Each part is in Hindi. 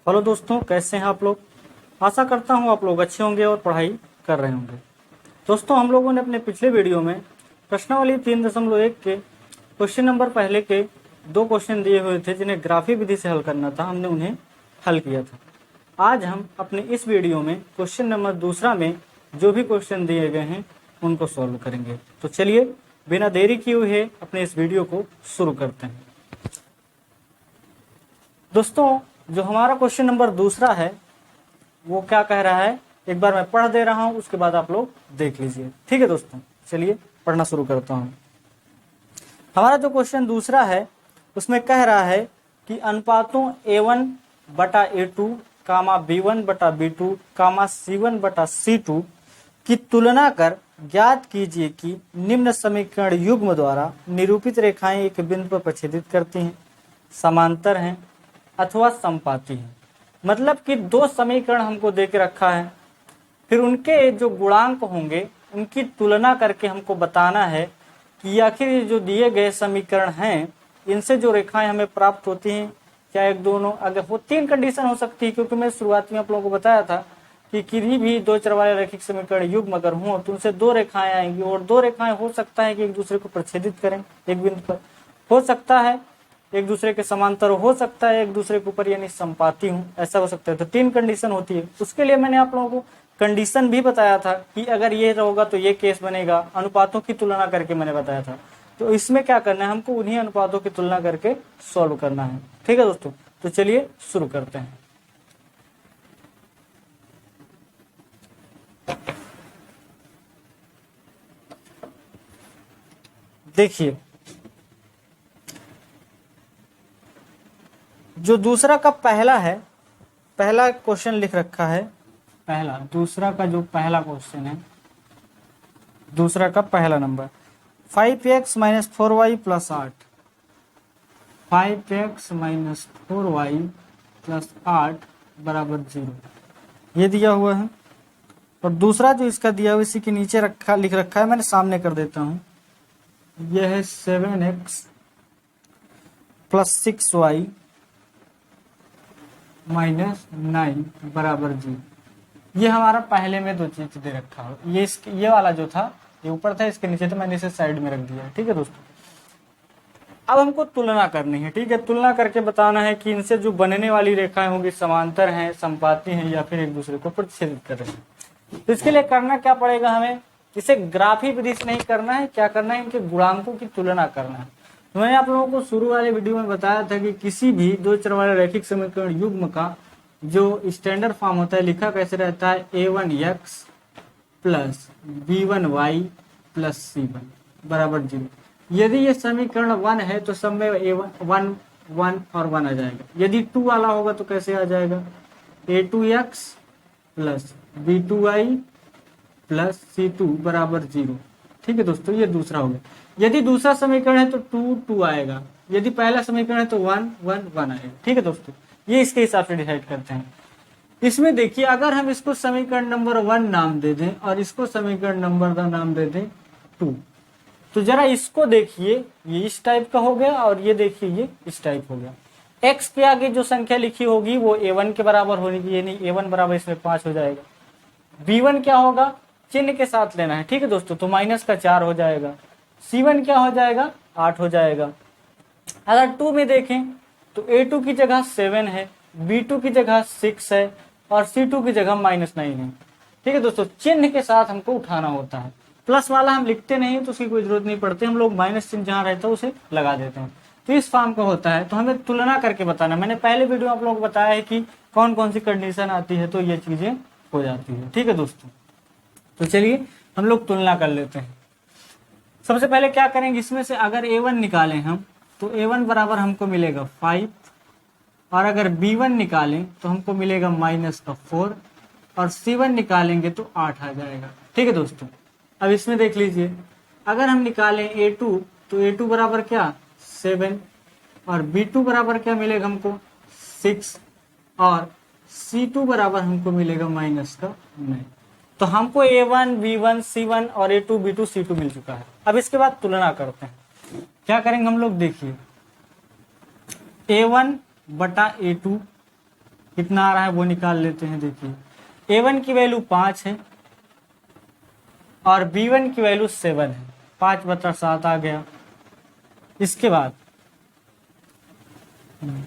हेलो दोस्तों, कैसे हैं आप लोग। आशा करता हूं आप लोग अच्छे होंगे और पढ़ाई कर रहे होंगे। दोस्तों, हम लोगों ने अपने पिछले वीडियो में प्रश्नावली 3.1 के क्वेश्चन नंबर पहले के 2 क्वेश्चन दिए हुए थे जिन्हें ग्राफी विधि से हल करना था। हमने उन्हें हल किया था। आज हम अपने इस वीडियो में क्वेश्चन नंबर दूसरा में जो भी क्वेश्चन दिए गए हैं उनको सॉल्व करेंगे। तो चलिए बिना देरी किए हुए अपने इस वीडियो को शुरू करते हैं। दोस्तों, जो हमारा क्वेश्चन नंबर दूसरा है वो क्या कह रहा है, एक बार मैं पढ़ दे रहा हूं, उसके बाद आप लोग देख लीजिए। ठीक है दोस्तों, चलिए पढ़ना शुरू करता हूं। हमारा जो क्वेश्चन दूसरा है उसमें कह रहा है कि अनुपातों A1 बटा A2 कामा B1 बटा B2 कामा C1 बटा C2 की तुलना कर ज्ञात कीजिए कि निम्न समीकरण युग्म द्वारा निरूपित रेखाएं एक बिंदु पर प्रच्छेदित करती हैं, समांतर हैं अथवा समपाती हैं। मतलब कि 2 समीकरण हमको दे के रखा है, फिर उनके जो गुणांक होंगे उनकी तुलना करके हमको बताना है कि आखिर ये जो दिए गए समीकरण हैं इनसे जो रेखाएं हमें प्राप्त होती हैं क्या एक दोनों, अगर वो 3 कंडीशन हो सकती है, क्योंकि मैं शुरुआत में आप लोगों को बताया था कि किसी भी 2 चर वाले रैखिक समीकरण युग्म अगर हो तो उनसे 2 रेखाएं आएंगी और 2 रेखाएं हो सकता है कि एक दूसरे को प्रच्छेदित करें एक बिंदु पर, हो सकता है एक दूसरे के समांतर, हो सकता है एक दूसरे के ऊपर यानी संपाती हूं, ऐसा हो सकता है। तो 3 कंडीशन होती है। उसके लिए मैंने आप लोगों को कंडीशन भी बताया था कि अगर ये होगा तो ये केस बनेगा। अनुपातों की तुलना करके मैंने बताया था। तो इसमें क्या करना है, हमको उन्हीं अनुपातों की तुलना करके सॉल्व करना है। ठीक है दोस्तों, तो चलिए शुरू करते हैं। देखिए, जो दूसरा का पहला है, पहला क्वेश्चन लिख रखा है, दूसरा का जो पहला क्वेश्चन है, दूसरा का पहला number 5x - 4y + 8, 5x - 4y + 8 = 0, ये दिया हुआ है। और दूसरा जो इसका दिया हुआ इसी के नीचे लिख रखा है, मैंने सामने कर देता हूं। यह है 7x + 6y - 9 = 0। ये हमारा पहले में 2 चीज दे रखा है। ये वाला जो था ये ऊपर था, इसके नीचे, तो मैंने इसे साइड में रख दिया। ठीक है दोस्तों, अब हमको तुलना करनी है। ठीक है, तुलना करके बताना है कि इनसे जो बनने वाली रेखाएं होंगी समांतर हैं, समपाती हैं या फिर एक दूसरे को प्रतिच्छेदित कर रहे हैं। तो इसके लिए करना क्या पड़ेगा, हमें इसे ग्राफी विधि से नहीं करना है, क्या करना है, इनके गुणांकों की तुलना करना है। तो मैंने आप लोगों को शुरू वाले वीडियो में बताया था कि किसी भी 2 चर वाले रैखिक समीकरण युग्म का जो स्टैंडर्ड फॉर्म होता है, लिखा कैसे रहता है, A1x + B1y + C1 = 0। यदि ये समीकरण 1 है तो सब में A1 1 और 1 आ जाएगा। यदि 2 वाला होगा तो कैसे आ जाएगा, A2x + B2y + C2 = 0। ठीक है दोस्तों, ये दूसरा हो गया। यदि दूसरा समीकरण है तो 2 2 आएगा। यदि पहला समीकरण है तो 1 1 1 आएगा। ठीक है दोस्तों, ये इसके हिसाब से डिसाइड करते हैं। इसमें देखिए, अगर हम इसको समीकरण नंबर 1 नाम दे दें और इसको समीकरण नंबर का नाम दे दें 2, तो जरा इसको देखिए, ये इस टाइप का हो गया और ये देखिए ये इस टाइप हो गया। x के आगे जो संख्या लिखी होगी वो A1 के बराबर होगी, ये नहीं, A1 बराबर इसमें 5 हो जाएगा। B1 क्या होगा, चिन्ह के साथ लेना है। ठीक है दोस्तों, तो -4 हो जाएगा। C1 क्या हो जाएगा, 8 हो जाएगा। अगर 2 में देखें तो A2 की जगह 7 है, B2 की जगह 6 है और C2 की जगह -9 है। ठीक है दोस्तों, चिन्ह के साथ हमको उठाना होता है। प्लस वाला हम लिखते नहीं तो उसकी कोई जरूरत नहीं पड़ती, हम लोग माइनस चिन्ह जहां रहता है उसे लगा देते हैं। तो इस फॉर्म का होता है। तो हमें तुलना करके बताना। मैंने पहले वीडियो आप लोगों को बताया है कि कौन कौन सी कंडीशन आती है तो ये चीजें हो जाती है। ठीक है दोस्तों, तो चलिए हम लोग तुलना कर लेते हैं। सबसे पहले क्या करेंगे, इसमें से अगर A1 निकालें हम तो A1 बराबर हमको मिलेगा 5, और अगर B1 निकालें तो हमको मिलेगा -4, और C1 निकालेंगे तो 8 आ जाएगा। ठीक है दोस्तों, अब इसमें देख लीजिए, अगर हम निकालें A2 तो A2 बराबर क्या, 7, और B2 बराबर क्या मिलेगा हमको, 6, और C2 बराबर हमको मिलेगा -9। तो हमको A1 B1 C1 और A2 B2 C2 मिल चुका है। अब इसके बाद तुलना करते हैं। क्या करेंगे हम लोग, देखिए A1 बटा A2 कितना आ रहा है वो निकाल लेते हैं। देखिए A1 की वैल्यू 5 है और B1 की वैल्यू 7 है, 5/7 आ गया। इसके बाद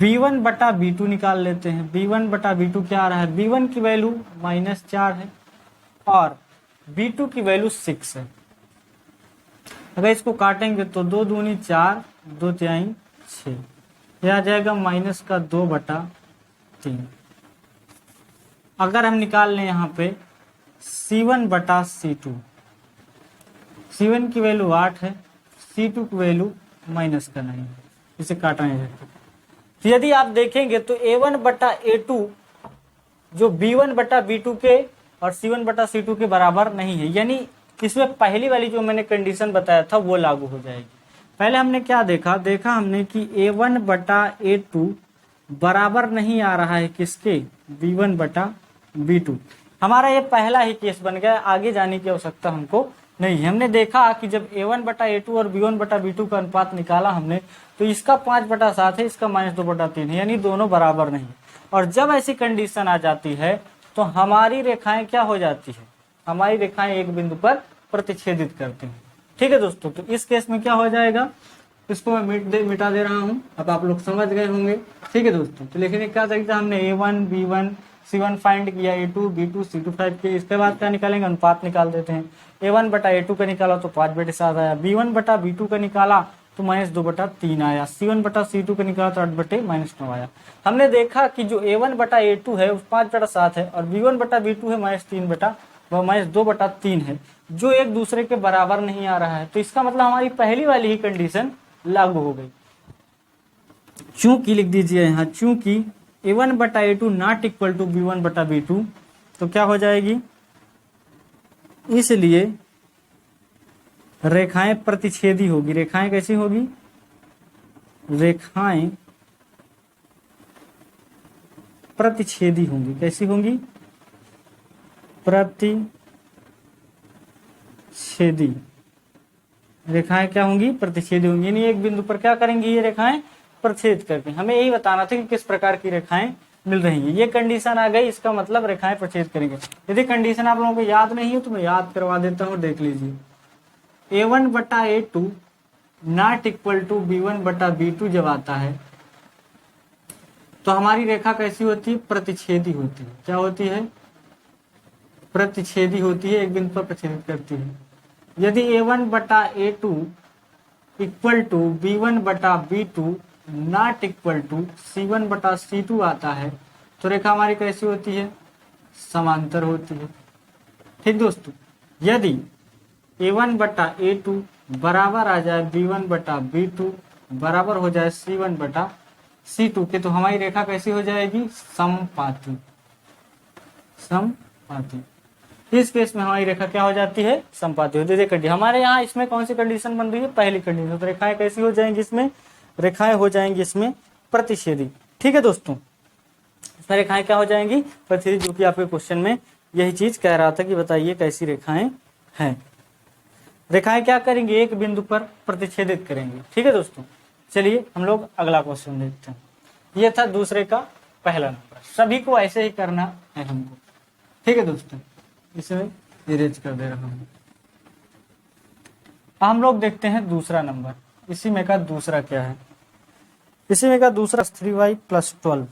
B1/B2 निकाल लेते हैं। B1/B2 क्या आ रहा है, B1 की वैल्यू -4 है और B2 की वैल्यू 6 है। अगर इसको काटेंगे तो 2 दूनी 4, 2 तिहाई 6, यह आ जाएगा -2/3। अगर हम निकाल लें यहाँ पे C1/C2, C1 की वैल्यू 8 है, C2 की वैल्यू माइनस करना है, इसे काटना है। तो यदि आप देखेंगे तो A1/A2 जो B1/B2 के और C1/C2 के बराबर नहीं है, यानी इसमें पहली वाली जो मैंने कंडीशन बताया था वो लागू हो जाएगी। पहले हमने क्या देखा हमने कि A1/A2 बराबर नहीं आ रहा है किसके, B1/B2। हमारा ये पहला ही केस बन गया, आगे जाने की आवश्यकता हमको नहीं है। हमने देखा कि जब A1/A2 और B1/B2 का अनुपात निकाला हमने, तो इसका 5/7 है, इसका -2/3 है, यानी दोनों बराबर नहीं। और जब ऐसी कंडीशन आ जाती है तो हमारी रेखाएं क्या हो जाती है, हमारी रेखाएं एक बिंदु पर प्रतिच्छेदित करती हैं। ठीक है दोस्तों, तो इस केस में क्या हो जाएगा, इसको मैं मिटा दे रहा हूँ, अब आप लोग समझ गए होंगे। ठीक है दोस्तों, तो लेकिन क्या तरीका, हमने A1 B1 C1 फाइंड किया, A2 B2 C2 फाइंड किया। इसके बाद क्या निकालेंगे, अनुपात निकाल देते हैं। A1/A2 का निकाला तो 5/7 आया, B1/B2 का निकाला तो -2/3 आया, C1/C2 का निकाला तो 8/-9 आया। हमने देखा कि जो A1/A2 है वो 5/7 है और B1/B2 है -2/3 है, जो एक दूसरे के बराबर नहीं आ रहा है। तो इसका मतलब हमारी पहली वाली ही कंडीशन लागू हो गई। चूंकि लिख दीजिए यहाँ, चूंकि A1/A2 not equal to B1/B2, तो क्या हो जाएगी, इसलिए रेखाएं प्रतिच्छेदी होगी। रेखाएं कैसी होगी, रेखाएं प्रतिच्छेदी होंगी। कैसी होंगी, प्रतिच्छेदी। रेखाएं क्या होंगी, प्रतिच्छेदी होंगी, यानी एक बिंदु पर क्या करेंगी ये रेखाएं, प्रतिच्छेद करके। हमें यही बताना था कि किस प्रकार की रेखाएं मिल रही है। ये कंडीशन आ गई, इसका मतलब रेखाएं प्रतिच्छेद करेंगे। यदि कंडीशन आप लोगों को याद नहीं है तो मैं याद करवा देता हूँ, देख लीजिए। A1/A2 not equal to B1/B2 जब आता है तो हमारी रेखा कैसी होती है, प्रतिच्छेदी होती है। क्या होती है, प्रतिच्छेदी होती है, एक बिंदु पर प्रतिच्छेद करती है। यदि A1/A2 equal to B1/B2 not equal to C1/C2 आता है तो रेखा हमारी कैसी होती है, समांतर होती है। ठीक दोस्तों, यदि A1/A2 बराबर आ जाए B1/B2 बराबर हो जाए C1/C2 के, तो हमारी रेखा कैसी हो जाएगी, समपाती। समपाती, इस केस में हमारी रेखा क्या हो जाती है, समपाती होती है। देखिए हमारे यहाँ इसमें कौन सी कंडीशन बन रही है, पहली कंडीशन। तो रेखाएं कैसी हो जाएंगी, इसमें रेखाएं हो जाएंगी इसमें प्रतिच्छेदी। ठीक है दोस्तों, इसमें रेखाएं क्या हो जाएंगी, प्रतिच्छेदी, जो कि आपके क्वेश्चन में यही चीज कह रहा था कि बताइए कैसी रेखाएं हैं। रेखाएं क्या करेंगी, एक बिंदु पर प्रतिच्छेदित करेंगे। ठीक है दोस्तों, चलिए हम लोग अगला क्वेश्चन देखते हैं। ये था दूसरे का पहला नंबर, सभी को ऐसे ही करना है हमको। ठीक है दोस्तों, इसे इरेज कर दे रहा हूं। हम लोग देखते हैं दूसरा नंबर। इसी में का दूसरा क्या है, इसी में का दूसरा 3y + 12,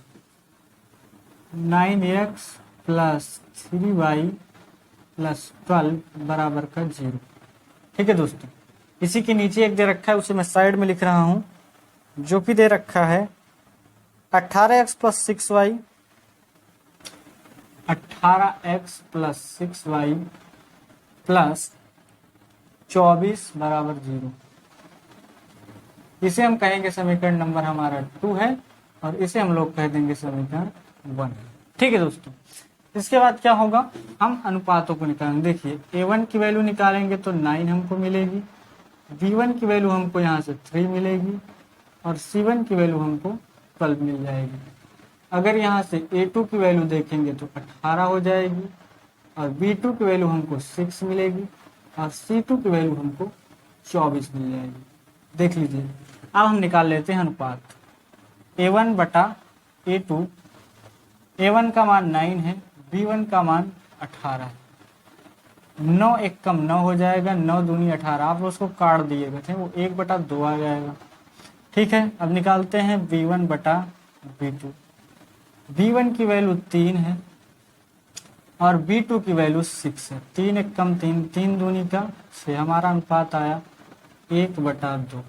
9x + 3y + 12 बराबर का 0। ठीक है दोस्तों, इसी के नीचे एक दे रखा है, उसे मैं साइड में लिख रहा हूं, जो कि दे रखा है 18x + 6y, 18x + 6y + 24 बराबर 0। इसे हम कहेंगे समीकरण नंबर हमारा 2 है और इसे हम लोग कह देंगे समीकरण 1। ठीक है दोस्तों, इसके बाद क्या होगा, हम अनुपातों को निकालेंगे। देखिए A1 की वैल्यू निकालेंगे तो 9 हमको मिलेगी, B1 की वैल्यू हमको यहाँ से 3 मिलेगी और C1 की वैल्यू हमको 12 मिल जाएगी। अगर यहाँ से A2 की वैल्यू देखेंगे तो 18 हो जाएगी और B2 की वैल्यू हमको 6 मिलेगी और C2 की वैल्यू हमको 24 मिल जाएगी। देख लीजिए, अब हम निकाल लेते हैं अनुपात। A1/A2 A1 का मान 9 है, B1 का मान 18 है। 9 एक कम 9 हो जाएगा, 9 दूनी 18। आप उसको काट दिएगा, ठीक है, वो 1/2 आ जाएगा। ठीक है, अब निकालते हैं B1/B2। B1 की वैल्यू 3 है और B2 की वैल्यू 6 है। 3 एक कम 3, 3 दूनी का 6, हमारा अनुपात आया 1/2।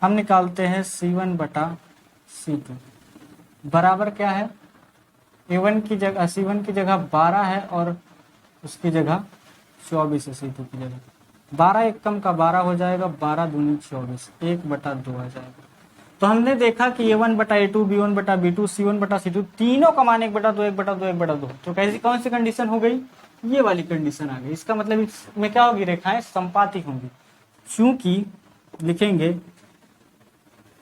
हम निकालते हैं C1/C2 बराबर क्या है, A1 की जगह C1 की जगह 12 है और उसकी जगह 24 है। C2 की जगह 12 एक कम का 12 हो जाएगा, 12 दूनी 24, 1/2 आ जाएगा। तो हमने देखा कि A1/A2, B1/B2, C1/C2 तीनों का मान 1/2, 1/2, 1/2। तो कैसी कौन सी कंडीशन हो गई, ये वाली कंडीशन आ गई। इसका मतलब इसमें क्या होगी, रेखाएं संपाती होंगी। चूंकि लिखेंगे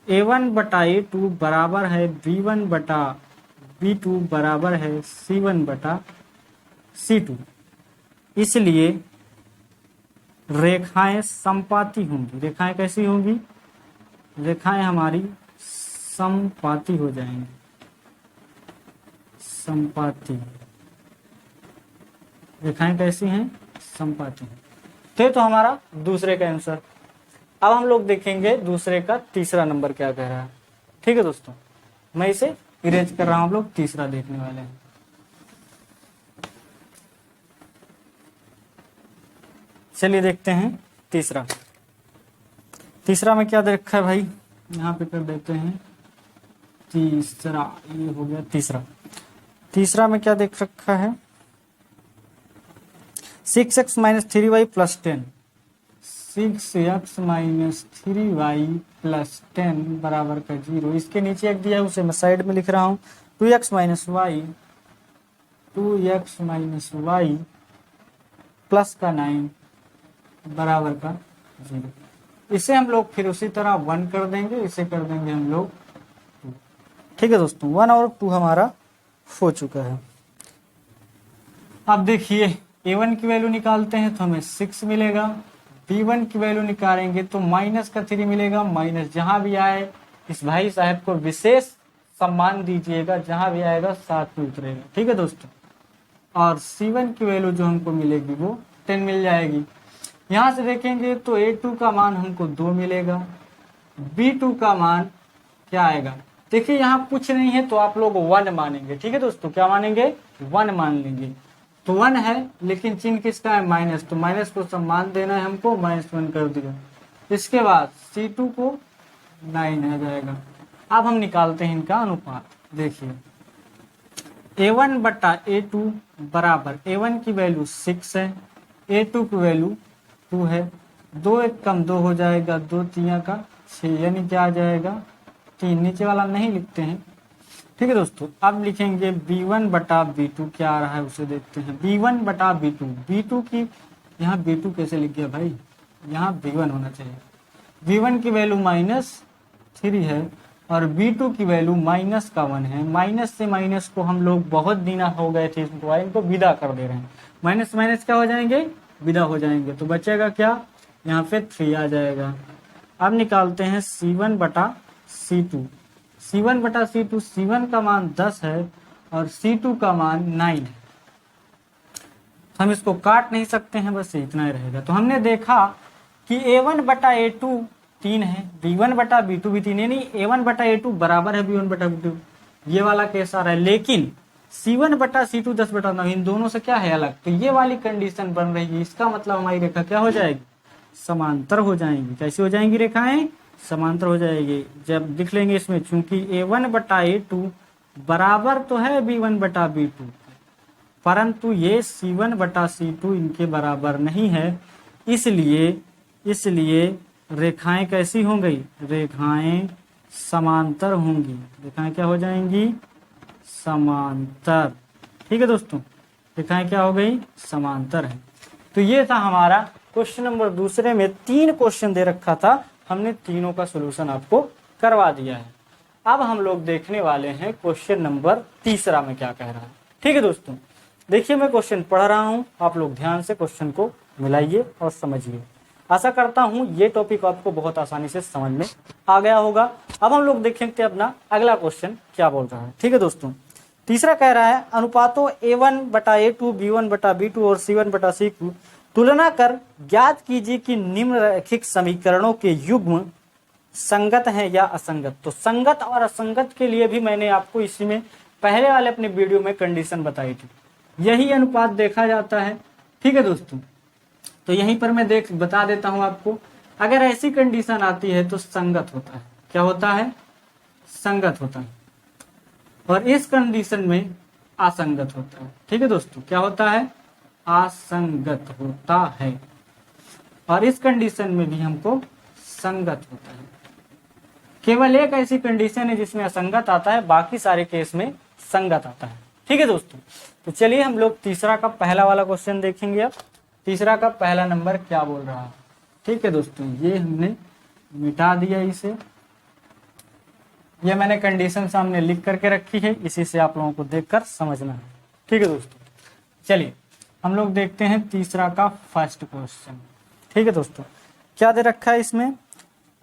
A1/A2 बराबर है B1/B2 बराबर है C1/C2, इसलिए रेखाएं संपाती होंगी। रेखाएं कैसी होंगी, रेखाएं हमारी संपाती हो जाएंगी, संपाती। रेखाएं कैसी हैं, संपाती। तो हमारा दूसरे का आंसर। अब हम लोग देखेंगे दूसरे का तीसरा नंबर क्या कह रहा है। ठीक है दोस्तों, मैं इसे इरेज कर रहा हूं, हम लोग तीसरा देखने वाले हैं। चलिए देखते हैं तीसरा। तीसरा में क्या दे रखा है भाई, यहाँ पे कर देते हैं तीसरा। ये हो गया तीसरा। तीसरा में क्या देख रखा है, 6x - 3y + 10। 6x - 3y + 10 बराबर का 0। इसके नीचे एक दिया है, उसे मैं साइड में लिख रहा हूँ। 2x - y प्लस का 9 बराबर का 0। इसे हम लोग फिर उसी तरह 1 कर देंगे, इसे कर देंगे हम लोग 2। ठीक है दोस्तों, 1 और 2 हमारा हो चुका है। अब देखिए A1 की वैल्यू निकालते हैं तो हमें 6 मिलेगा। B1 की वैल्यू निकालेंगे तो -3 मिलेगा। माइनस जहां भी आए इस भाई साहब को विशेष सम्मान दीजिएगा, जहां भी आएगा साथ में उतरेगा। ठीक है दोस्तों, और C1 की वैल्यू जो हमको मिलेगी वो 10 मिल जाएगी। यहां से देखेंगे तो A2 का मान हमको 2 मिलेगा, B2 का मान क्या आएगा। देखिए यहाँ कुछ नहीं है तो आप लोग 1 मानेंगे। ठीक है दोस्तों, क्या मानेंगे, 1 मान लेंगे। तो 1 है लेकिन चिन्ह किसका है, माइनस, तो माइनस को सम्मान देना है हमको, -1 कर दिया। इसके बाद C2 को 9 आ जाएगा। अब हम निकालते हैं इनका अनुपात। देखिए A1/A2 बराबर, A1 की वैल्यू 6 है, A2 की वैल्यू 2 है। 2 एक कम 2 हो जाएगा, 2 3 का 6, यानी क्या आ जाएगा 3। नीचे वाला नहीं लिखते हैं। ठीक है दोस्तों, अब लिखेंगे B1/B2 क्या आ रहा है उसे देखते हैं। B1/B2, B2 की यहाँ B2 कैसे लिख गया भाई, यहाँ B1 होना चाहिए। B1 की वैल्यू -3 है और B2 की वैल्यू -1 है। माइनस से माइनस को हम लोग बहुत दिन हो गए थे, इनको विदा कर दे रहे हैं। माइनस माइनस क्या हो जाएंगे, विदा हो जाएंगे। तो बचेगा क्या, यहाँ पे 3 आ जाएगा। अब निकालते हैं C1/C2। C1/C2, C1 का मान 10 है और C2 का मान 9 है। हम इसको काट नहीं सकते हैं, बस इतना ही रहेगा। तो हमने देखा कि A1/A2 3 है, B1/B2 भी 3 है, नहीं A1/A2 बराबर है B1/B2, ये वाला केस आ रहा है। लेकिन C1/C2 10/9, इन दोनों से क्या है अलग, तो ये वाली कंडीशन बन रही है। इसका मतलब हमारी रेखा क्या हो जाएगी, समांतर हो जाएंगी। कैसी हो जाएंगी रेखाएं, समांतर हो जाएगी। जब लिख लेंगे इसमें, चूंकि A1/A2 बराबर तो है B1/B2, परंतु ये C1/C2 इनके बराबर नहीं है, इसलिए रेखाएं कैसी हो गई, रेखाएं समांतर होंगी। रेखाएं क्या हो जाएंगी, समांतर। ठीक है दोस्तों, रेखाएं क्या हो गई, समांतर है। तो ये था हमारा क्वेश्चन नंबर दूसरे में 3 क्वेश्चन दे रखा था, हमने तीनों का सलूशन आपको करवा दिया है। अब हम लोग देखने वाले हैं क्वेश्चन नंबर तीसरा में क्या कह रहा है। ठीक है दोस्तों, देखिए मैं क्वेश्चन पढ़ रहा हूं, आप लोग ध्यान से क्वेश्चन को मिलाइए और समझिए। आशा करता हूं ये टॉपिक आपको बहुत आसानी से समझ में आ गया होगा। अब हम लोग देखेंगे अपना अगला क्वेश्चन क्या बोल रहा है। ठीक है दोस्तों, तीसरा कह रहा है अनुपातों A1/A2, B1/B2 और C1/C2 तुलना कर ज्ञात कीजिए कि निम्नलिखित समीकरणों के युग्म संगत हैं या असंगत। तो संगत और असंगत के लिए भी मैंने आपको इसी में पहले वाले अपने वीडियो में कंडीशन बताई थी। यही अनुपात देखा जाता है, ठीक है दोस्तों। तो यहीं पर मैं बता देता हूं आपको, अगर ऐसी कंडीशन आती है तो संगत होता है। क्या होता है? संगत होता है। और इस कंडीशन में असंगत होता है, ठीक है दोस्तों। क्या होता है? असंगत होता है। और इस कंडीशन में भी हमको संगत होता है। केवल एक ऐसी कंडीशन है जिसमें असंगत आता है, बाकी सारे केस में संगत आता है, ठीक है दोस्तों। तो चलिए हम लोग तीसरा का पहला वाला क्वेश्चन देखेंगे। अब तीसरा का पहला नंबर क्या बोल रहा है, ठीक है दोस्तों। ये हमने मिटा दिया इसे, ये मैंने कंडीशन सामने लिख करके रखी है, इसी से आप लोगों को देखकर समझना है, ठीक है दोस्तों। चलिए हम लोग देखते हैं तीसरा का फर्स्ट क्वेश्चन, ठीक है दोस्तों। क्या दे रखा है इसमें?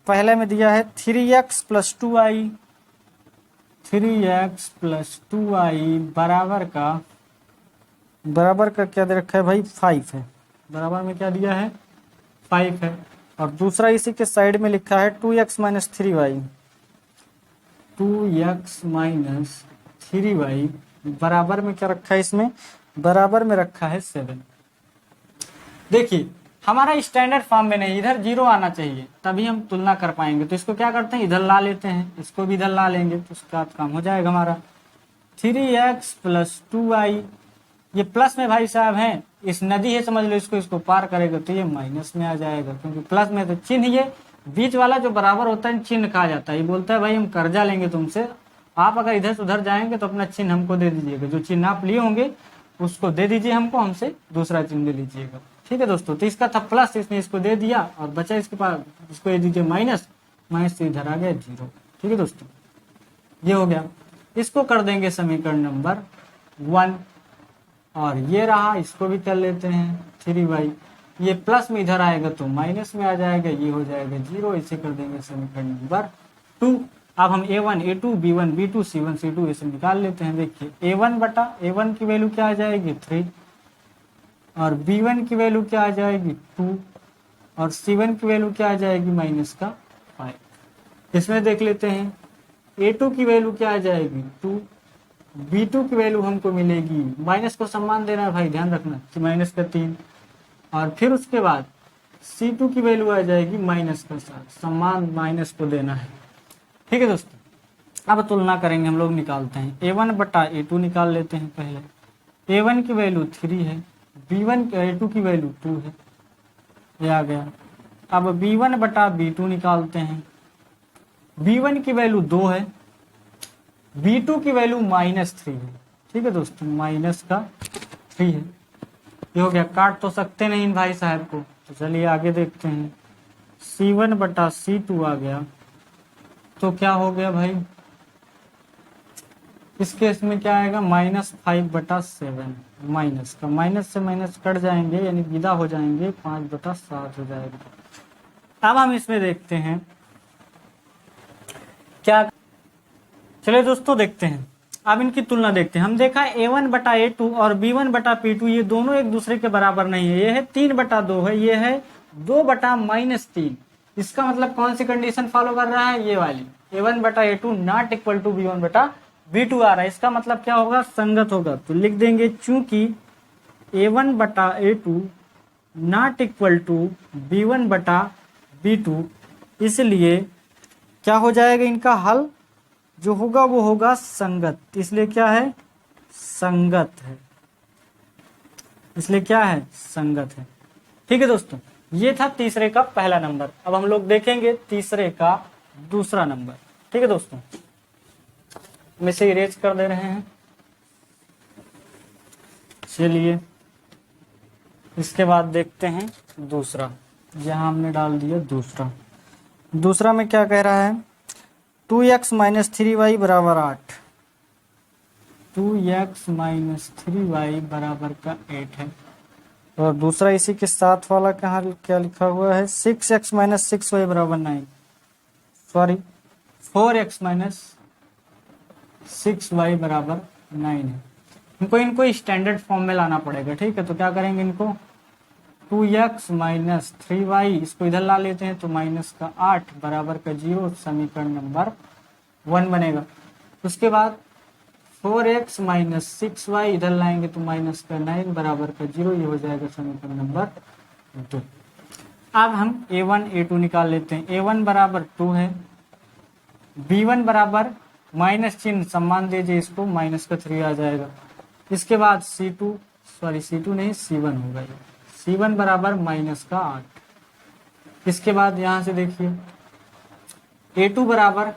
पहले में दिया है 3x + 2i, 3x + 2i बराबर का क्या दे रखा है भाई? 5 है। बराबर में क्या दिया है? 5 है। और दूसरा इसी के साइड में लिखा है 2x - 3y, 2x - 3y बराबर में क्या रखा है इसमें? बराबर में रखा है 7। देखिए हमारा स्टैंडर्ड फॉर्म में नहीं, इधर 0 आना चाहिए तभी हम तुलना कर पाएंगे। तो इसको क्या करते हैं, इधर ला लेते हैं, इसको भी इधर ला लेंगे तो उसका काम हो जाएगा हमारा। 3x + 2i, ये प्लस में भाई साहब है, इस नदी है समझ लो इसको, इसको पार करेगा तो ये माइनस में आ जाएगा, क्योंकि प्लस में तो चिन्ह, ये बीच वाला जो बराबर होता है चिन्ह कहा जाता है। ये बोलता है भाई हम कर्जा लेंगे तुमसे, आप अगर इधर से उधर जाएंगे तो अपना चिन्ह हमको दे दीजिएगा, जो चिन्ह आप लिए होंगे उसको दे दीजिए हमको, हमसे दूसरा चिन्ह ले लीजिएगा, ठीक है दोस्तों। तो इसका था प्लस, इसने इसको दे दिया, और बचा इसके पास, इसको दे दीजिए माइनस, माइनस से इधर आ गया 0, ठीक है दोस्तों। ये हो गया। इसको कर देंगे समीकरण नंबर 1, और ये रहा, इसको भी कर लेते हैं 3y, ये प्लस में इधर आएगा तो माइनस में आ जाएगा, ये हो जाएगा 0, इसे कर देंगे समीकरण नंबर 2। अब हम A1, A2, B1, B2, C1, C2 इसे निकाल लेते हैं। देखिए A1 की वैल्यू क्या आ जाएगी? 3, और B1 की वैल्यू क्या आ जाएगी? 2, और C1 की वैल्यू क्या आ जाएगी? -5। इसमें देख लेते हैं A2 की वैल्यू क्या आ जाएगी? 2, B2 की वैल्यू हमको मिलेगी, माइनस को सम्मान देना है भाई, ध्यान रखना कि -3, और फिर उसके बाद C2 की वैल्यू आ जाएगी -7, सम्मान माइनस को देना है, ठीक है दोस्तों। अब तुलना करेंगे हम लोग, निकालते हैं A1/A2 निकाल लेते हैं। पहले A1 की वैल्यू 3 है, A2 की वैल्यू 2 है, ये आ गया। अब B1/B2 निकालते हैं। B1 की वैल्यू 2 है, B2 की वैल्यू -3 है, ठीक है दोस्तों, -3 है। ये हो गया, काट तो सकते नहीं भाई साहब को, तो चलिए आगे देखते हैं। C1/C2 आ गया, तो क्या हो गया भाई? इस केस में क्या आएगा? -5/7, माइनस का माइनस से माइनस कट जाएंगे, यानी विदा हो जाएंगे, 5/7 हो जाएगा। अब हम इसमें देखते हैं क्या, चलिए दोस्तों देखते हैं, अब इनकी तुलना देखते हैं। हम देखा A1/A2 और B1/P2 ये दोनों एक दूसरे के बराबर नहीं है, ये है 3/2 है, ये है 2/-3। इसका मतलब कौन सी कंडीशन फॉलो कर रहा है? ये वाली, A1/A2 not equal to B1/B2 आ रहा है, इसका मतलब क्या होगा? संगत होगा। तो लिख देंगे चूंकि A1/A2 not equal to B1/B2, इसलिए क्या हो जाएगा? इनका हल जो होगा वो होगा संगत, इसलिए क्या है? संगत है, इसलिए क्या है? संगत है, ठीक है दोस्तों। ये था तीसरे का पहला नंबर। अब हम लोग देखेंगे तीसरे का दूसरा नंबर, ठीक है दोस्तों। हम इसे इरेज कर दे रहे हैं। चलिए इसके बाद देखते हैं दूसरा, यहां हमने डाल दिया दूसरा। दूसरा में क्या कह रहा है? 2x - 3y = 8, 2x - 3y बराबर का 8 है। और दूसरा इसी के साथ वाला कहाँ क्या लिखा हुआ है? 6x - 6y = 9, sorry 4x - 6y = 9 है। इनको स्टैंडर्ड फॉर्म में लाना पड़ेगा, ठीक है। तो क्या करेंगे इनको, 2x माइनस 3y, इसको इधर ला लेते हैं तो माइनस का 8 बराबर का 0, समीकरण नंबर 1 बनेगा। उसके बाद 4x माइनस 6y इधर लाएंगे तो माइनस का 9 बराबर का 0, ये हो जाएगा समीकरण नंबर 2। अब हम a1 a2 निकाल लेते हैं। a1 बराबर 2 है, b1 बराबर माइनस चिन्ह सम्मान दीजिए इसको, माइनस का 3 आ जाएगा। इसके बाद c2 नहीं c1 होगा, ये c1 बराबर माइनस का 8। इसके बाद यहाँ से देखिए a2 बराबर,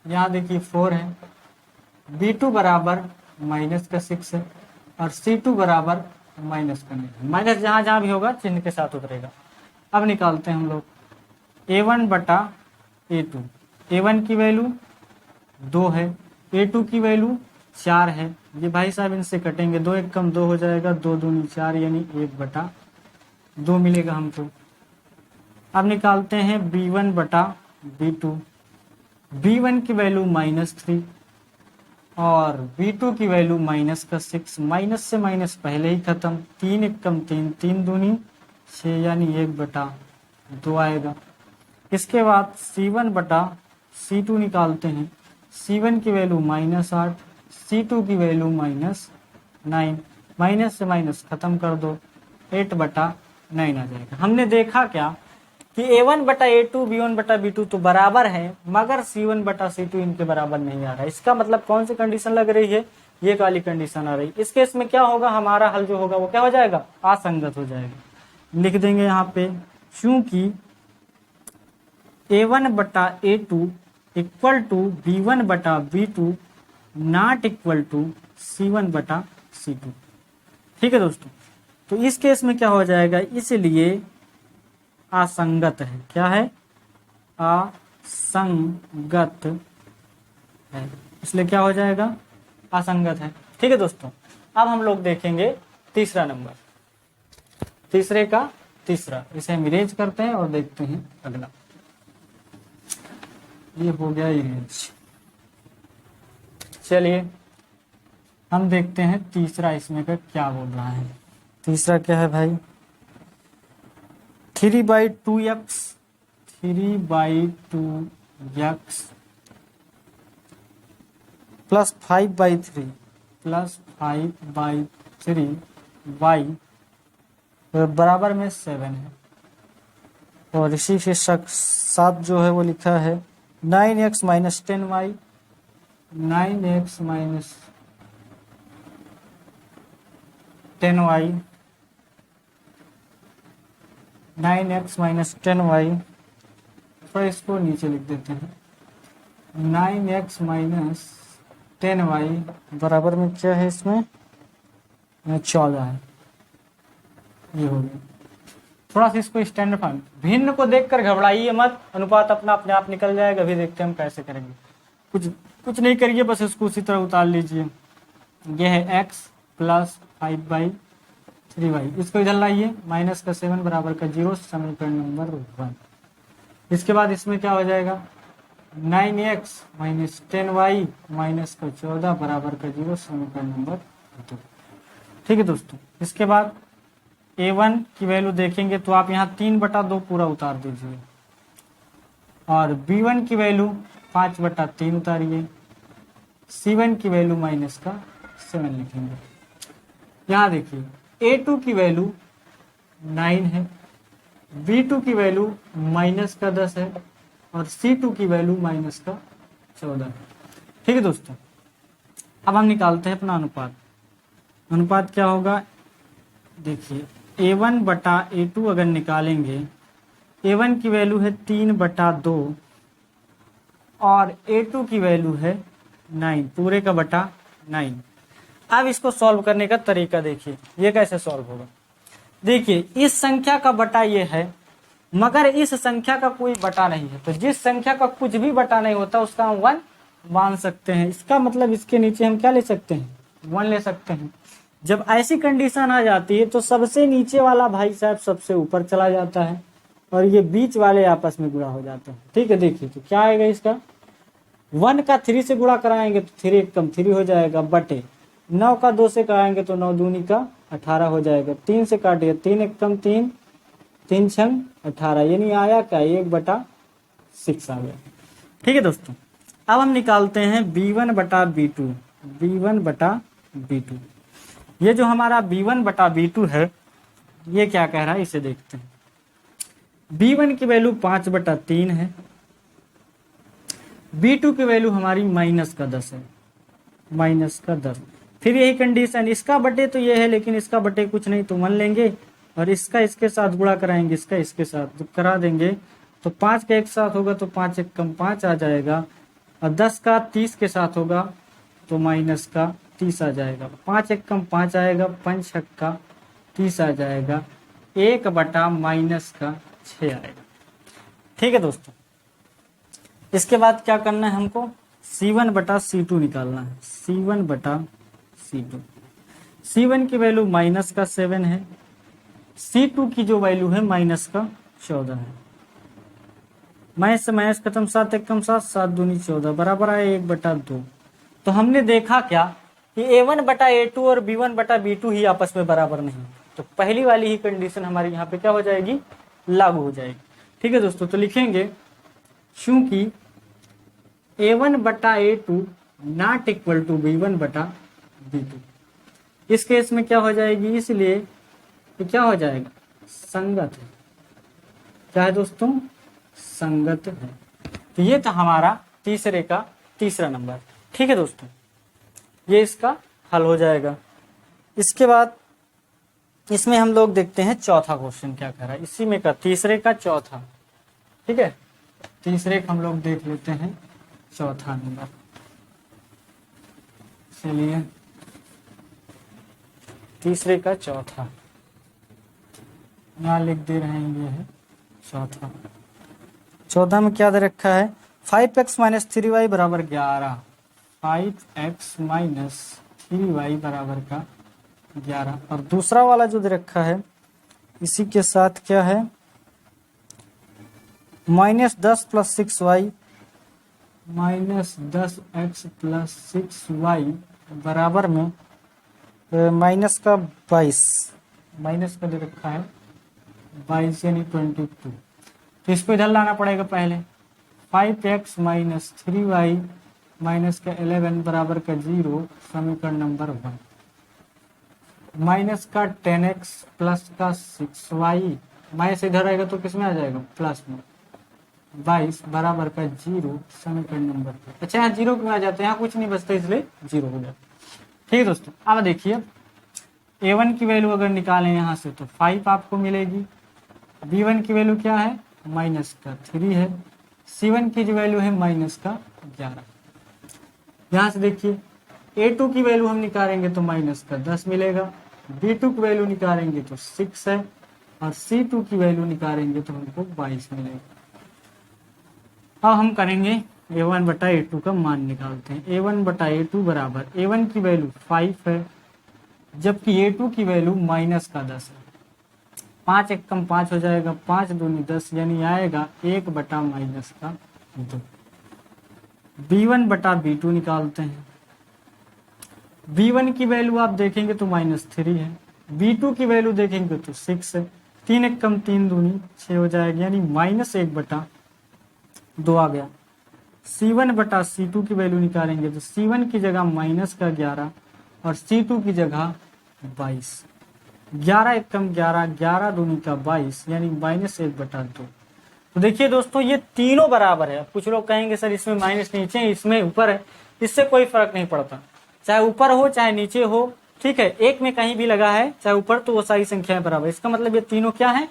यहाँ देखिए 4 है, b2 बराबर माइनस का 6 है, और c2 बराबर माइनस का नहीं। माइनस जहाँ जहाँ भी होगा चिन्ह के साथ उतरेगा। अब निकालते हैं हम लोग a1 बटा a2। a1 की वैल्यू 2 है, a2 की वैल्यू 4 है। ये भाई साहब इनसे कटेंगे, 2 एक कम 2 हो जाएगा, 2 दूनी 4 यानी 1 बटा 2 मिलेगा हमको। अब निकालते हैं b1 बटा b2। b1 की वैल्यू -3 और b2 की वैल्यू माइनस का 6। माइनस से माइनस पहले ही खत्म, 3 एक कम 3, 3 दूनी 6 यानी 1 बटा 2 आएगा। इसके बाद c1 बटा c2 निकालते हैं। c1 की वैल्यू -8, c2 की वैल्यू -9। माइनस से माइनस खत्म कर दो, 8 बटा 9 आ जाएगा। हमने देखा क्या कि a1 बटा a2 b1 बटा b2 तो बराबर है, मगर c1 बटा c2 इनके बराबर नहीं आ रहा है। इसका मतलब कौन सी कंडीशन लग रही है, ये वाली कंडीशन आ रही है। इस केस में क्या होगा, हमारा हल जो होगा वो क्या हो जाएगा, असंगत हो जाएगा। लिख देंगे यहाँ पे, चूंकि a1 बटा a2 इक्वल टू b1 बटा b2 not equal to c1 बटा c2। ठीक है दोस्तों, तो इस केस में क्या हो जाएगा, इसलिए असंगत है। क्या है, असंगत है, इसलिए क्या हो जाएगा, असंगत है। ठीक है दोस्तों, अब हम लोग देखेंगे तीसरा नंबर, तीसरे का तीसरा। इसे हम इरेज करते हैं और देखते हैं अगला। ये हो गया इरेज। चलिए हम देखते हैं तीसरा इसमें का क्या बोल रहा है। तीसरा क्या है भाई, 3/2x 3/2x plus 5/3 plus 5/3 y बराबर में 7 है। और इसी के साथ जो है वो लिखा है 9x minus 10y, 9x minus 10y, 9x minus 10y। तो इसको नीचे लिख देते हैं, 9x माइनस 10y बराबर में क्या है, इसमें 14 है। ये हो गया। थोड़ा सा इसको स्टैंडर्ड फॉर्म, भिन्न को देखकर घबराइए मत, अनुपात अपना अपने आप निकल जाएगा। अभी देखते हैं हम कैसे करेंगे। कुछ नहीं करिए, बस इसको उसी तरह उतार लीजिए। ये है x प्लस 5/3y, इसको इधर लाइए, माइनस का 7 बराबर का 0, समीकरण नंबर 1। इसके बाद इसमें क्या हो जाएगा, 9x माइनस 10y माइनस का 14 बराबर का 0, समीकरण नंबर 2। ठीक है दोस्तों, इसके बाद a1 की वैल्यू देखेंगे तो आप यहाँ 3/2 पूरा उतार दीजिए, और b1 की वैल्यू 5/3 उतारिए, c1 की वैल्यू माइनस का 7 लिखेंगे। यहाँ देखिए a2 की वैल्यू 9 है, b2 की वैल्यू माइनस का 10 है, और c2 की वैल्यू माइनस का 14 है। ठीक है दोस्तों, अब हम निकालते हैं अपना अनुपात। अनुपात क्या होगा, देखिए a1 बटा a2 अगर निकालेंगे, a1 की वैल्यू है 3/2 और a2 की वैल्यू है 9, पूरे का बटा 9। अब इसको सॉल्व करने का तरीका देखिए, ये कैसे सॉल्व होगा। देखिए इस संख्या का बटा ये है, मगर इस संख्या का कोई बटा नहीं है। तो जिस संख्या का कुछ भी बटा नहीं होता उसका हम 1 मान सकते हैं। इसका मतलब इसके नीचे हम क्या ले सकते हैं, 1 ले सकते हैं। जब ऐसी कंडीशन आ जाती है तो सबसे नीचे वाला भाई साहब सबसे ऊपर चला जाता है, और ये बीच वाले आपस में गुणा हो जाते हैं। ठीक है, देखिए तो क्या आएगा, इसका 1 का 3 से गुणा कराएंगे तो 3 एक कम 3 हो जाएगा, बटे 9 का 2 से काटेंगे तो 9 दूनी का 18 हो जाएगा। 3 से काटिए, 3 एकम 3, 3 छंग 18, यानी आया क्या 1/6 आ गया। ठीक है दोस्तों, अब हम निकालते हैं b1 बटा b2, b1 बटा b2। ये जो हमारा b1 बटा b2 है, ये क्या कह रहा है इसे देखते हैं। b1 की वैल्यू 5/3 है, b2 की वैल्यू हमारी -10 है, -10। फिर यही कंडीशन, इसका बटे तो ये है लेकिन इसका बटे कुछ नहीं तो 1 लेंगे और इसका इसके साथ गुणा कराएंगे, इसका इसके साथ करा देंगे तो 5 का एक साथ होगा तो 5 एकम 5 आ जाएगा, और 10 का 30 के साथ होगा तो -30 आ जाएगा। 5 एकम 5 आएगा, 5 छक्का 30 आ जाएगा, 1/-6 आएगा। ठीक है दोस्तों, इसके बाद क्या करना है हमको, C1 बटा C2 निकालना है। C1 बटा C2, C1 की वैल्यू -7 है, C2 की जो वैल्यू है -14 है। माइनस से माइनस खत्म, 7 एकम 7, 7 दूनी 14 बराबर आए 1/2। तो हमने देखा क्या कि A1 बटा A2 और B1 बटा B2 ही आपस में बराबर नहीं, तो पहली वाली ही कंडीशन हमारी यहाँ पे क्या हो जाएगी, लागू हो जाएगी। ठीक है दोस्तों, तो लिखेंगे चूंकि A1 बटा A2 not equal to B1 बटा B2, इस केस में क्या हो जाएगी, इसलिए कि क्या हो जाएगा, संगत है। क्या है दोस्तों, संगत है। तो ये था हमारा तीसरे का तीसरा नंबर। ठीक है दोस्तों, ये इसका हल हो जाएगा। इसके बाद इसमें हम लोग देखते हैं चौथा क्वेश्चन क्या कह रहा है, इसी में का तीसरे का चौथा। ठीक है, तीसरे का हम लोग देख लेते हैं चौथा नंबर। चलिए, तीसरे का चौथा यहाँ लिख दे रहे हैं, ये है चौथा। चौथा में क्या दे रखा है, 5x - 3y बराबर 11, 5x - 3y बराबर का 11। और दूसरा वाला जो दे रखा है इसी के साथ क्या है, -10 + 6y, -10x + 6y बराबर में -22, माइनस का दे रखा है 22 यानी 22। तो इसको इधर लाना पड़ेगा पहले। 5x - 3y माइनस का 11 बराबर का 0, समीकरण नंबर 1। माइनस का 10x प्लस का 6y, माइनस इधर आएगा तो किसमें आ जाएगा, प्लस में 22 बराबर का 0, समीकरण नंबर 2। अच्छा, यहाँ 0 क्यों आ जाते हैं, यहाँ कुछ नहीं बचता इसलिए 0 हो जाता। ठीक है दोस्तों, अब देखिए A1 की वैल्यू अगर निकालें यहाँ से तो 5 आपको मिलेगी, B1 की वैल्यू क्या है, -3 है, C1 की जो वैल्यू है -11। यहाँ से देखिए A2 की वैल्यू हम निकालेंगे तो -10 मिलेगा, B2 की वैल्यू निकालेंगे तो 6 है, और C2 की वैल्यू निकालेंगे तो हमको 22 मिलेगा। अब हम करेंगे A1 बटा A2 का मान निकालते हैं। A1 बटा A2 बराबर, A1 की वैल्यू 5 है, जबकि A2 की वैल्यू -10 है। 5 एकम 5 हो जाएगा, 5 दूनी 10 यानी आएगा 1/-2। B1 बटा B2 निकालते हैं। B1 की वैल्यू आप देखेंगे तो -3 है, B2 की वैल्यू देखेंगे तो 6 है, 3 एकम 3 दूनी 6 हो जाएगा, यानी -1/2 आ गया। C1 बटा C2 की वैल्यू निकालेंगे तो C1 की जगह -11 और C2 की जगह 22, 11 एकम 11, 11 दूनी का 22 यानी -1/2। तो देखिए दोस्तों, ये तीनों बराबर है। कुछ लोग कहेंगे सर इसमें माइनस नीचे है, इसमें ऊपर है, इससे कोई फर्क नहीं पड़ता, चाहे ऊपर हो चाहे नीचे हो। ठीक है, एक में कहीं भी लगा है चाहे ऊपर, तो वो सारी संख्याएं बराबर, इसका मतलब ये तीनों क्या है,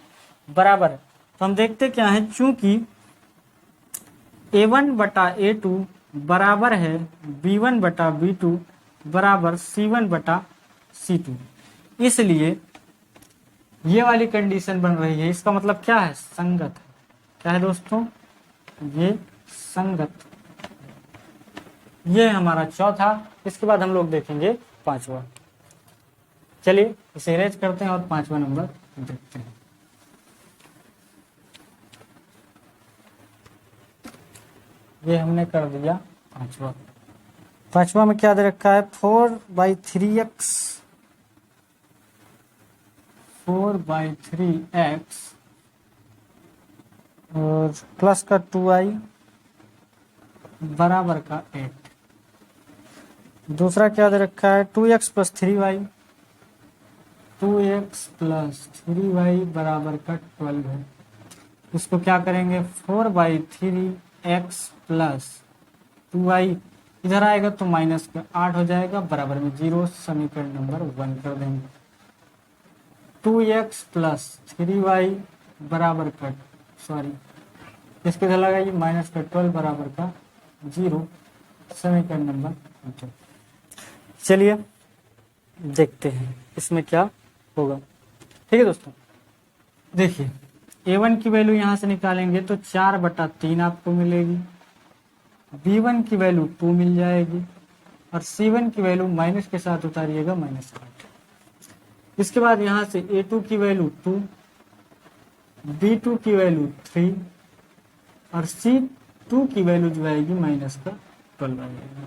बराबर है। तो हम देखते क्या है, चूंकि A1 बटा A2 बराबर है B1 बटा B2 बराबर C1 बटा C2, इसलिए ये वाली कंडीशन बन रही है। इसका मतलब क्या है, संगत है। क्या है दोस्तों, ये संगत। ये हमारा चौथा। इसके बाद हम लोग देखेंगे पांचवा। चलिए इसे अरेंज करते हैं और पांचवा नंबर देखते हैं। ये हमने कर दिया पांचवा। पांचवा में क्या दे रखा है 4/3x 4/3x और प्लस का 2i बराबर का 8। दूसरा क्या दे रखा है 2x + 3y 2x + 3y बराबर का 12 है। इसको क्या करेंगे 4/3x + 2y इधर आएगा तो माइनस का 8 हो जाएगा बराबर में 0। समीकरण नंबर 1 कर देंगे। 2x + 3y बराबर का इसके इधर लगाइए माइनस का 12 बराबर का 0। समीकरण नंबर 2। चलिए देखते हैं इसमें क्या होगा। ठीक है दोस्तों, देखिए a1 की वैल्यू यहाँ से निकालेंगे तो 4/3 आपको मिलेगी, b1 की वैल्यू 2 मिल जाएगी और c1 की वैल्यू माइनस के साथ उतारिएगा -8। इसके बाद यहाँ से a2 की वैल्यू 2, b2 की वैल्यू 3 और c2 की वैल्यू जो आएगी -12 आएगी।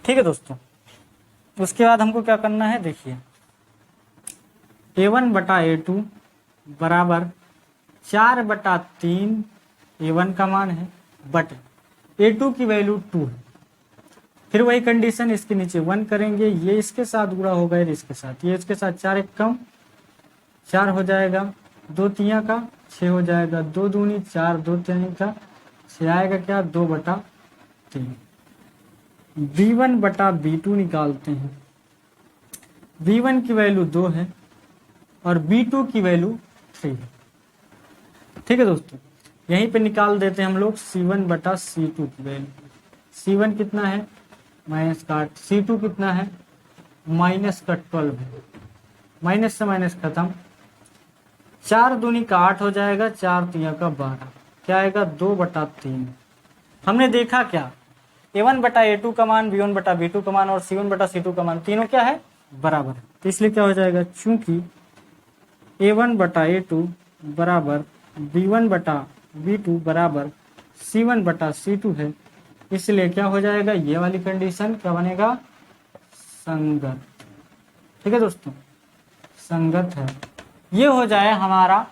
ठीक है दोस्तों, उसके बाद हमको क्या करना है, देखिए a1/a2 बराबर 4/3 a1 का मान है बटे a2 की वैल्यू 2 है। फिर वही कंडीशन इसके नीचे 1 करेंगे, ये इसके साथ गुणा होगा इसके साथ, ये इसके साथ 4 1 कम 4 हो जाएगा, 2 3 का 6 हो जाएगा, 2 दूनी 4 2 3 का 6 आएगा क्या 2/3। b1/b2 निकालते हैं। b1 की वैल्यू 2 है और b2 की वैल्यू 3 है। ठीक है दोस्तों, यहीं पे निकाल देते हैं हम लोग c1/c2 की वैल्यू। c1 कितना है -8, c2 कितना है -12 है। माइनस से माइनस खत्म, 4 दूनी का 8 हो जाएगा, 4 3 का 12, क्या आएगा 2/3। हमने देखा क्या a1/a2 का मान, b1/b2 का मान और c1/c2 का मान तीनों क्या है बराबर है। तो इसलिए क्या हो जाएगा, चूंकि a1/a2 बराबर b1/b2 बराबर c1/c2 है, इसलिए क्या हो जाएगा, ये वाली कंडीशन क्या बनेगा संगत। ठीक है दोस्तों, संगत है। ये हो जाए हमारा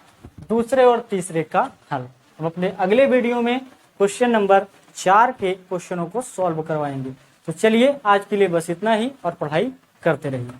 दूसरे और तीसरे का हल। हम अपने अगले वीडियो में क्वेश्चन नंबर 4 के क्वेश्चनों को सॉल्व करवाएंगे। तो चलिए आज के लिए बस इतना ही और पढ़ाई करते रहिए।